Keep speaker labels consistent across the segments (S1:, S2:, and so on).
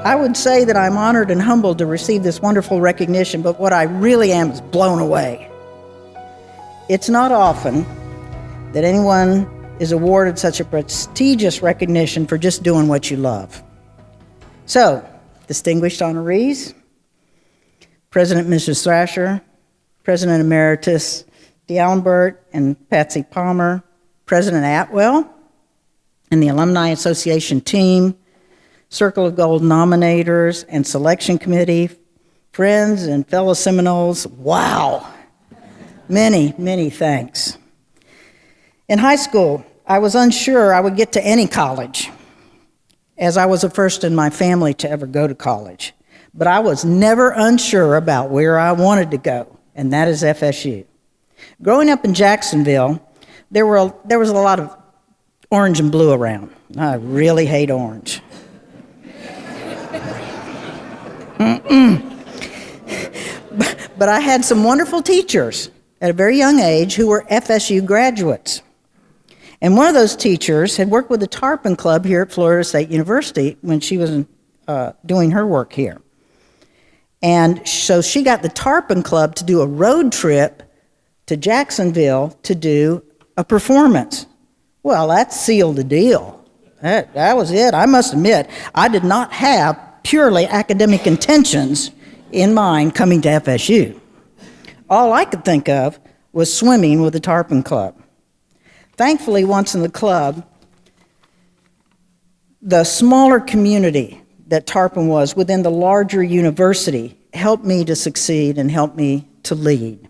S1: I would say that I'm honored and humbled to receive this wonderful recognition, but what I really am is blown away. It's not often that anyone is awarded such a prestigious recognition for just doing what you love. So, distinguished honorees, President Mrs. Thrasher, President Emeritus D'Alembert and Patsy Palmer, President Atwell, and the Alumni Association team, Circle of Gold nominators and selection committee, friends and fellow Seminoles, wow. Many, many thanks. In high school, I was unsure I would get to any college, as I was the first in my family to ever go to college. But I was never unsure about where I wanted to go, and that is FSU. Growing up in Jacksonville, there was a lot of orange and blue around. I really hate orange. But I had some wonderful teachers at a very young age who were FSU graduates. And one of those teachers had worked with the Tarpon Club here at Florida State University when she was doing her work here. And so she got the Tarpon Club to do a road trip to Jacksonville to do a performance. Well, that sealed the deal. That was it. I must admit, I did not have purely academic intentions in mind coming to FSU. All I could think of was swimming with the Tarpon Club. Thankfully, once in the club, the smaller community that Tarpon was within the larger university helped me to succeed and helped me to lead.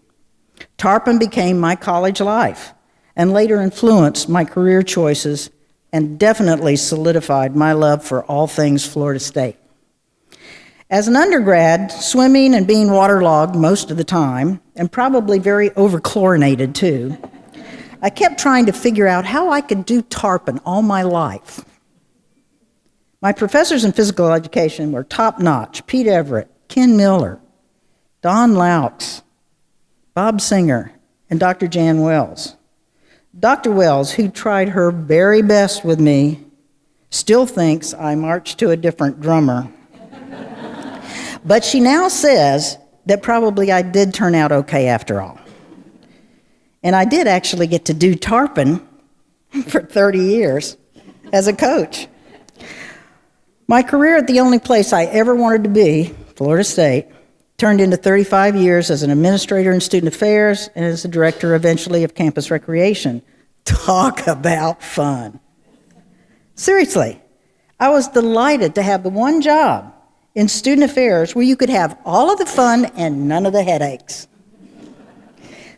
S1: Tarpon became my college life and later influenced my career choices and definitely solidified my love for all things Florida State. As an undergrad, swimming and being waterlogged most of the time, and probably very over-chlorinated too, I kept trying to figure out how I could do Tarpon all my life. My professors in physical education were top-notch: Pete Everett, Ken Miller, Don Laux, Bob Singer, and Dr. Jan Wells. Dr. Wells, who tried her very best with me, still thinks I marched to a different drummer. But she now says that probably I did turn out okay after all. And I did actually get to do Tarpon for 30 years as a coach. My career at the only place I ever wanted to be, Florida State, turned into 35 years as an administrator in student affairs and as the director eventually of campus recreation. Talk about fun. Seriously, I was delighted to have the one job in student affairs where you could have all of the fun and none of the headaches.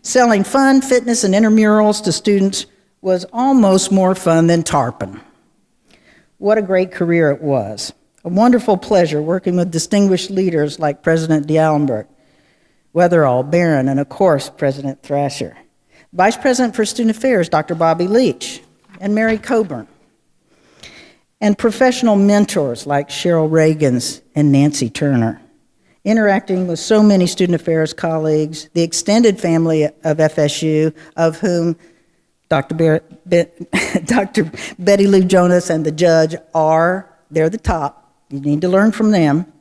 S1: Selling fun, fitness, and intramurals to students was almost more fun than Tarpon. What a great career it was. A wonderful pleasure working with distinguished leaders like President D'Alembert, Weatherall, Barron, and of course, President Thrasher. Vice President for Student Affairs, Dr. Bobby Leach, and Mary Coburn. And professional mentors like Cheryl Reagans and Nancy Turner. Interacting with so many student affairs colleagues, the extended family of FSU, of whom Dr. Betty Lou Jonas and the judge they're the top. You need to learn from them.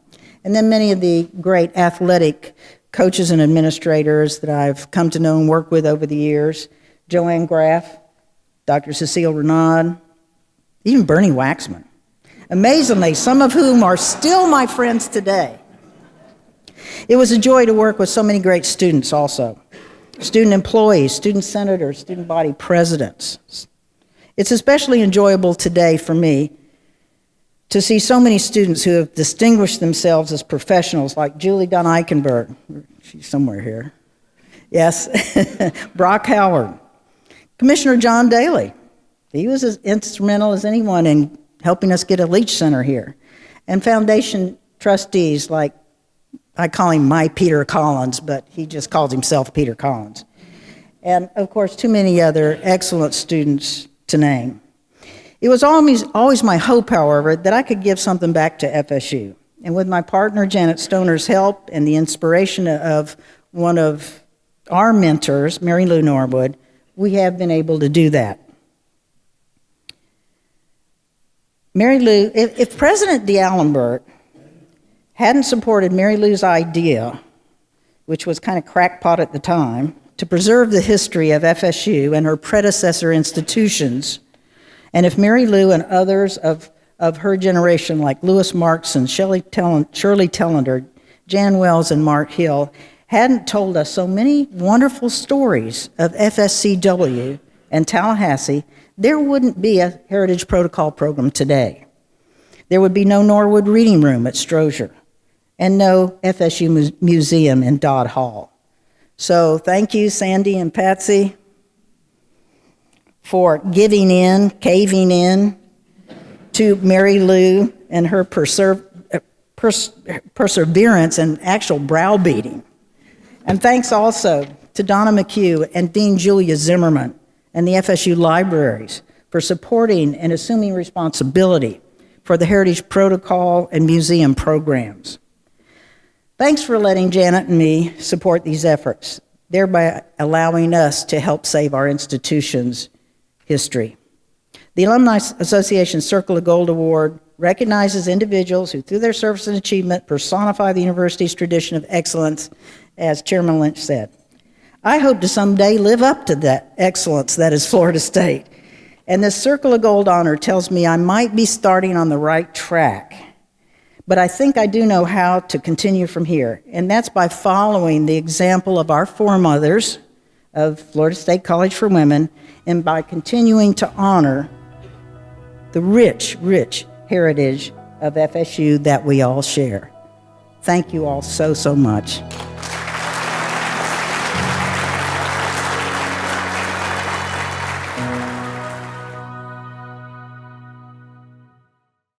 S1: And then many of the great athletic coaches and administrators that I've come to know and work with over the years. Joanne Graff, Dr. Cecile Renaud, even Bernie Waxman. Amazingly, some of whom are still my friends today. It was a joy to work with so many great students also. Student employees, student senators, student body presidents. It's especially enjoyable today for me to see so many students who have distinguished themselves as professionals, like Julie Dunn Eichenberg, she's somewhere here, yes, Brock Howard, Commissioner John Daly. He was as instrumental as anyone in helping us get a Leach Center here. And foundation trustees like, I call him my Peter Collins, but he just calls himself Peter Collins. And of course, too many other excellent students to name. It was always my hope, however, that I could give something back to FSU. And with my partner, Janet Stoner's help and the inspiration of one of our mentors, Mary Lou Norwood, we have been able to do that. Mary Lou, if President D'Alembert hadn't supported Mary Lou's idea, which was kind of crackpot at the time, to preserve the history of FSU and her predecessor institutions, and if Mary Lou and others of her generation, like Louis Marks and Shirley Tellender, Jan Wells and Mark Hill, hadn't told us so many wonderful stories of FSCW and Tallahassee, there wouldn't be a Heritage Protocol program today. There would be no Norwood Reading Room at Strozier and no FSU Museum in Dodd Hall. So thank you, Sandy and Patsy, for caving in to Mary Lou and her perseverance and actual browbeating. And thanks also to Donna McHugh and Dean Julia Zimmerman and the FSU libraries for supporting and assuming responsibility for the Heritage Protocol and museum programs. Thanks for letting Janet and me support these efforts, thereby allowing us to help save our institution's history. The Alumni Association Circle of Gold Award recognizes individuals who, through their service and achievement, personify the university's tradition of excellence, as Chairman Lynch said. I hope to someday live up to that excellence that is Florida State. And this Circle of Gold honor tells me I might be starting on the right track. But I think I do know how to continue from here, and that's by following the example of our foremothers of Florida State College for Women, and by continuing to honor the rich, rich heritage of FSU that we all share. Thank you all so, so much.